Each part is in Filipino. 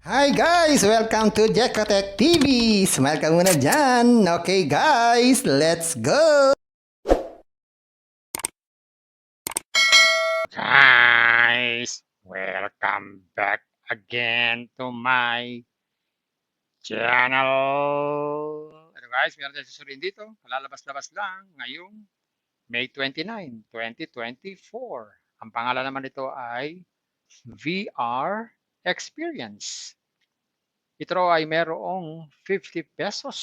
Hi guys! Welcome to Jekotech TV! Smile ka muna dyan! Okay guys, let's go! Guys, welcome back again to my channel. Ano guys, meron tayong susurin dito. Kalalabas-labas lang ngayong May 29, 2024. Ang pangalan naman nito ay VR Experience. Ito ay merong 50 pesos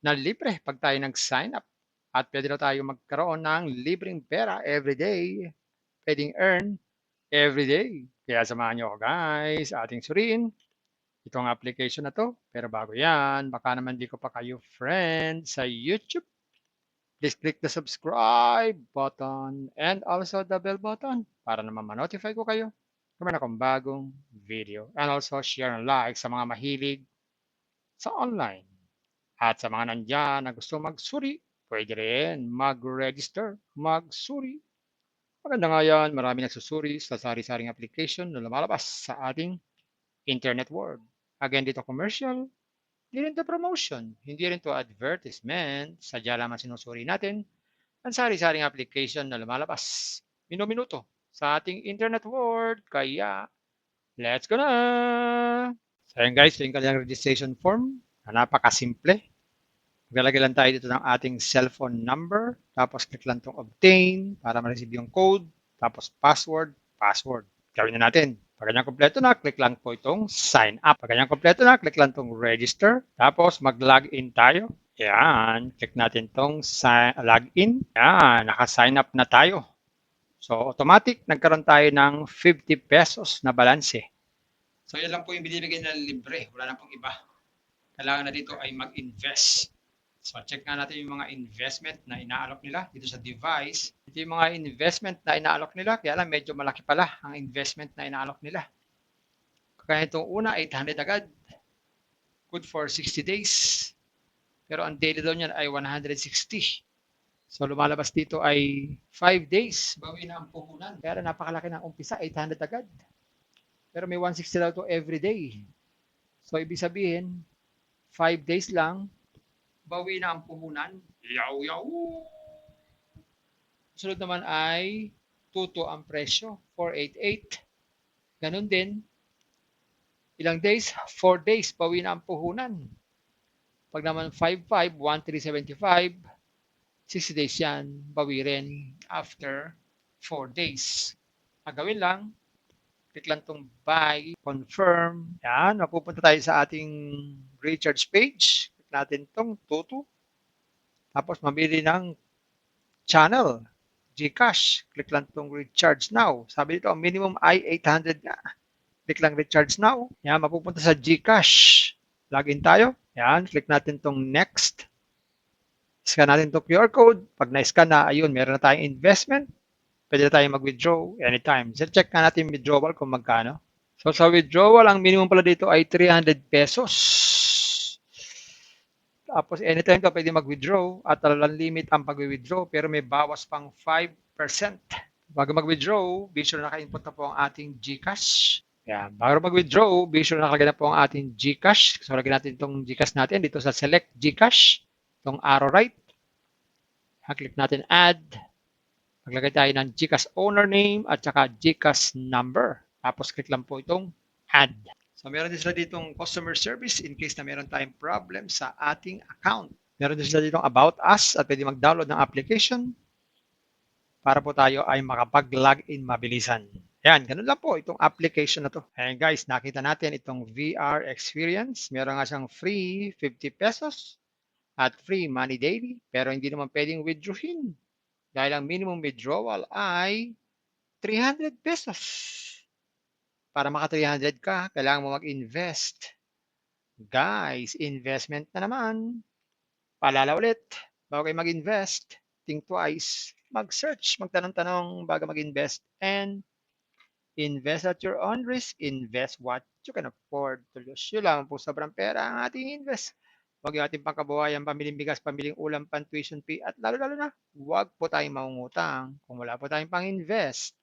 na libre pag tayo nag-sign up. At pwede na tayo magkaroon ng libreng pera everyday. Pwedeng earn everyday. Kaya samahan nyo ako guys, ating suriin itong application na to. Pero bago yan, baka naman di ko pa kayo friend sa YouTube. Please click the subscribe button and also the bell button para naman ma-notify ko kayo kung meron akong bagong video. And also share and like sa mga mahilig sa online. At sa mga nandyan na gusto magsuri, pwede rin mag-register, magsuri. Maganda nga yan, marami nagsusuri sa sari-saring application na lumalabas sa ating internet world. Again, dito commercial, hindi rin to promotion, hindi rin to advertisement, sadya lamang sinusuri natin ang sari-saring application na lumalabas minuto sa ating internet world. Kaya, let's go na! So yun guys, yung kanyang registration form na napakasimple. Maglalagay lang tayo dito ng ating cellphone number, tapos click lang itong obtain para ma-receive yung code, tapos password. Gawin na natin. Pag ganyan kompleto na, click lang po itong sign up. Pag ganyan kompleto na, click lang itong register, tapos mag-login tayo. Yan, click natin itong login. Yan, naka-sign up na tayo. So, automatic, nagkaroon tayo ng 50 pesos na balanse. So, yan lang po yung binibigay na libre. Wala na pong iba. Kailangan na dito ay mag-invest. So check nga natin yung mga investment na inaalok nila dito sa device. Ito yung mga investment na inaalok nila, kaya lang medyo malaki pala ang investment na inaalok nila. Kaya itong una, 800 agad. Good for 60 days. Pero ang daily daw niyan ay 160. So lumalabas dito ay 5 days. Bawi na ang puhunan. Kaya napakalaki ng umpisa, 800 agad. Pero may 160 daw to every day. So ibig sabihin, 5 days lang, bawi na ang puhunan. Yaw, yaw. Sunod naman ay 2 ang presyo, 488. Ganun din, ilang days? 4 days, bawi na ang puhunan. Pag naman 55, 1375, 60 days yan, bawi rin after 4 days. Gagawin lang, click lang itong buy, confirm. Yan, mapupunta tayo sa ating recharge page. Click natin itong Tutu. Tapos mamili ng channel. GCash. Click lang itong recharge now. Sabi dito, ang minimum ay 800 nga. Click lang recharge now. Yan, mapupunta sa GCash. Login tayo. Yan, click natin itong next. Scan natin itong QR code. Pag na-scan na, ayun, meron na tayong investment. Pwede na tayong mag-withdraw anytime. So, check na natin withdrawal kung magkano. So, sa withdrawal, ang minimum pala dito ay 300 pesos. Tapos, anytime ka pwede mag-withdraw at talagang limit ang pag-withdraw pero may bawas pang 5%. Bago mag-withdraw, be sure na naka-input na po ang ating GCash. Yan. Bago mag-withdraw, be sure na nakalagay na po ang ating GCash. So, lagyan natin itong GCash natin dito sa select GCash. Itong arrow right. Click natin add. Maglagay tayo ng GCash owner name at saka GCash number. Tapos, click lang po itong add. So, meron din sila ditong customer service in case na meron tayong problem sa ating account. Meron din sila ditong about us at pwede mag-download ng application para po tayo ay makapag-login mabilisan. Yan, ganun lang po itong application na to. Ayan guys, nakita natin itong VR experience. Meron nga siyang free 50 pesos at free money daily. Pero hindi naman pwedeng withdrawin. Dahil ang minimum withdrawal ay 300 pesos. Para maka 300 ka, kailangan mo mag-invest. Guys, investment na naman. Paalala ulit, bago kayo mag-invest, think twice. Mag-search, magtanong-tanong bago mag-invest. And invest at your own risk. Invest what you can afford to lose. Yun lang po, sobrang pera ang ating invest. Huwag yung ating pangkabuhayan, pamiling bigas, pamiling ulam, pan-tuition fee, at lalo-lalo na, huwag po tayong mangungutang kung wala po tayong pang-invest.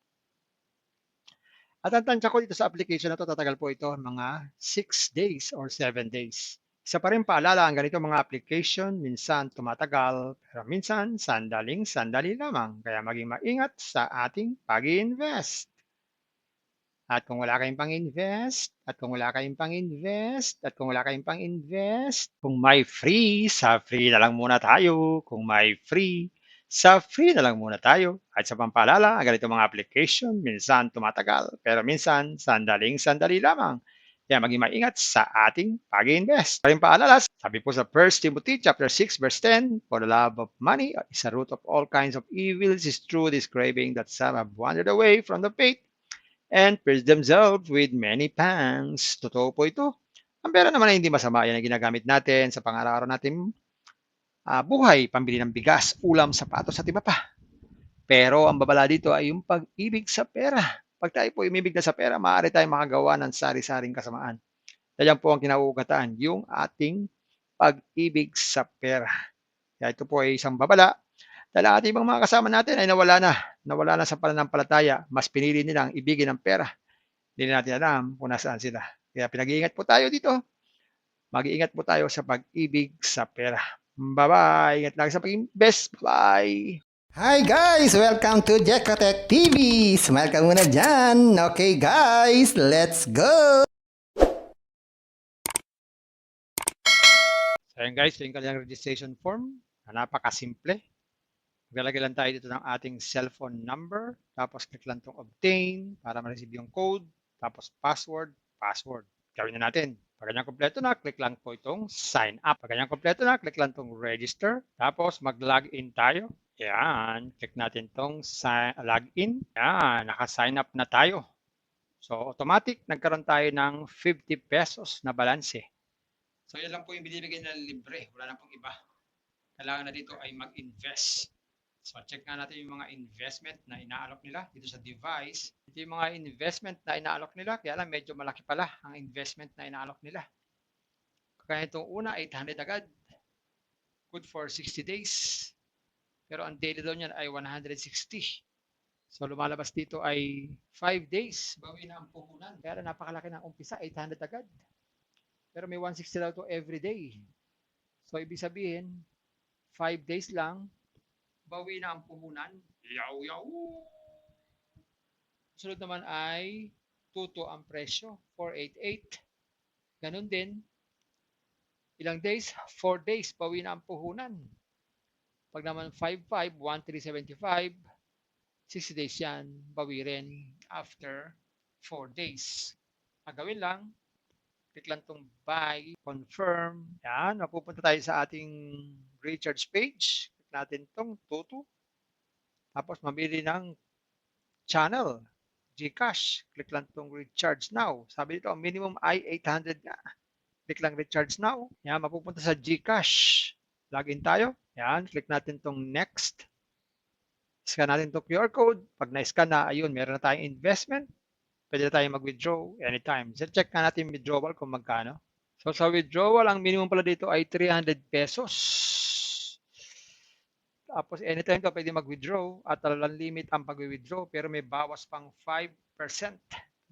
At ang tansya ko dito sa application na 'to, tatagal po ito mga 6 days or 7 days. Isa pa rin paalala, ang ganito mga application minsan tumatagal, pero minsan sandaling-sandali lamang. Kaya maging maingat sa ating pag-i-invest. At kung wala kayong pang-invest, at kung wala kayong pang-invest, at kung wala kayong pang-invest, kung may free, sa free na lang muna tayo. Kung may free, sa free na lang muna tayo. At sa pampaalala, ang ganito mga application, minsan tumatagal, pero minsan sandaling-sandali lamang. Kaya maging maingat sa ating pag-invest. Pa rin paalala, sabi po sa 1 Timothy chapter 6 verse 10, for the love of money is a root of all kinds of evils, is true this craving that some have wandered away from the faith and pierced themselves with many pangs. Totoo po ito. Ang pera naman ay hindi masama. Yan ang ginagamit natin sa pang-araw-araw natin buhay, pambili ng bigas, ulam, sapatos at iba pa. Pero ang babala dito ay yung pag-ibig sa pera. Pag tayo po umibig na sa pera, maaari tayong makagawa ng sari-saring kasamaan. Yan po ang kinauugataan, yung ating pag-ibig sa pera. Kaya ito po ay isang babala dahil ang ating ibang mga kasama natin ay nawala na sa pananampalataya. Mas pinili nilang ibigin ang pera. Hindi natin alam kung nasaan sila. Kaya pinag-iingat po tayo dito. Mag-iingat po tayo sa pag-ibig sa pera. Bye-bye. Ingat lagi sa pag-invest. Bye. Hi guys! Welcome to Jekatech TV! Smile ka muna dyan! Okay guys, let's go! So yun guys, yung kanilang registration form na napakasimple. Maglalagay lang tayo dito ng ating cellphone number, tapos click lang itong obtain para ma-receive yung code, tapos password. Gawin na natin. Pag ganyan kompleto na, click lang po itong sign up. Pag ganyan kompleto na, click lang itong register, tapos mag-login tayo. Yan, click natin itong login. Yan, naka-sign up na tayo. So automatic, nagkaroon tayo ng 50 pesos na balanse. So yan lang po yung binibigay na libre, wala na pong iba. Kailangan na dito ay mag-invest. So check nga natin yung mga investment na inaalok nila dito sa device. Ito yung mga investment na inaalok nila, kaya lang medyo malaki pala ang investment na inaalok nila. Kaya itong una, 800 agad. Good for 60 days. Pero ang daily daw niyan ay 160. So lumalabas dito ay 5 days. Bawi na ang puhunan. Kaya lang napakalaki ng umpisa, 800 agad. Pero may 160 daw to every day. So ibig sabihin, 5 days lang, bawi na ang puhunan. Yaw! Sunod naman ay 2 ang presyo, 488. Ganun din, ilang days? 4 days, bawi na ang puhunan. Pag naman 5-5, 1,375, 60 days yan, bawi rin after 4 days. Ang gawin lang, click lang itong buy, confirm. Yan, mapupunta tayo sa ating recharge page. Click natin itong Tutu. Tapos mamili ng channel, GCash. Click lang itong recharge now. Sabi dito, ang minimum ay 800 nga. Click lang recharge now. Yan, mapupunta sa GCash. Login tayo. Yan, click natin itong next. Scan natin itong QR code. Pag na-scan na, ayun, meron na tayong investment. Pwede na tayong mag-withdraw anytime. So, check na natin withdrawal kung magkano. So, sa withdrawal, ang minimum pala dito ay 300 pesos. Tapos, anytime ka pwede mag-withdraw at talagang limit ang pag-withdraw pero may bawas pang 5%.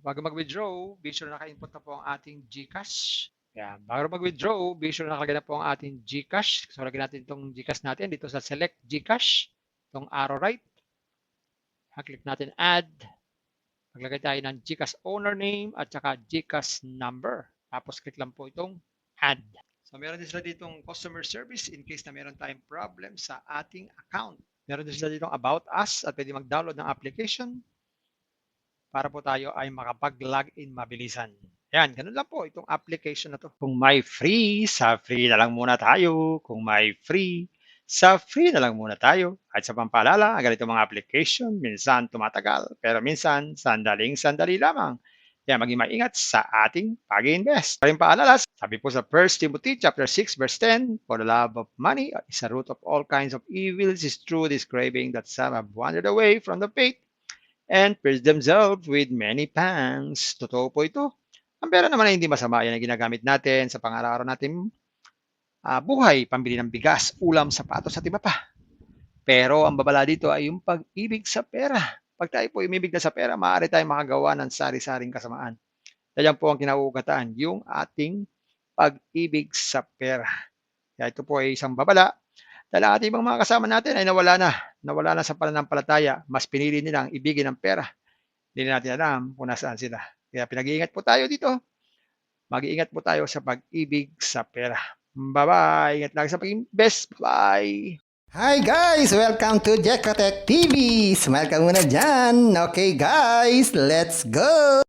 Bago mag-withdraw, be sure na naka-input na po ang ating GCash. Yan. Bago mag-withdraw, be sure na nakalagay na po ang ating GCash. So, lagyan natin itong GCash natin dito sa select GCash. Itong arrow right. Click natin add. Maglagay tayo ng GCash owner name at saka GCash number. Tapos click lang po itong add. So meron din sila ditong customer service in case na meron tayong problem sa ating account. Meron din sila ditong about us at pwede mag-download ng application para po tayo ay makapag-login mabilisan. Yan, ganun lang po itong application na to. Kung may free, sa free na lang muna tayo. Kung may free, sa free na lang muna tayo. At sa pampaalala, ang ganito mga application, minsan tumatagal, pero minsan sandaling-sandali lamang. Kaya maging maingat sa ating pag-invest. Pa rin paalala, sabi po sa 1 Timothy chapter 6 verse 10, for the love of money is a root of all kinds of evils, is true this craving that some have wandered away from the faith and pierced themselves with many pangs. Totoo po ito. Ang pera naman ay hindi masama. Yan ang ginagamit natin sa pang-araw-araw natin buhay, pambili ng bigas, ulam, sapatos at iba pa. Pero ang babala dito ay yung pag-ibig sa pera. Pag tayo po umibig na sa pera, maaari tayong makagawa ng sari-saring kasamaan. Yan po ang kinauugatan, yung ating pag-ibig sa pera. Kaya ito po ay isang babala dahil ang ating ibang mga kasama natin ay nawala na sa pananampalataya. Mas pinili nilang ibigin ang pera. Hindi na natin alam kung nasaan sila. Kaya pinag-iingat po tayo dito. Mag-iingat po tayo sa pag-ibig sa pera. Bye-bye. Ingat lagi sa pag-invest. Bye. Hi guys! Welcome to Jekatech TV! Smile ka muna dyan! Okay guys, let's go!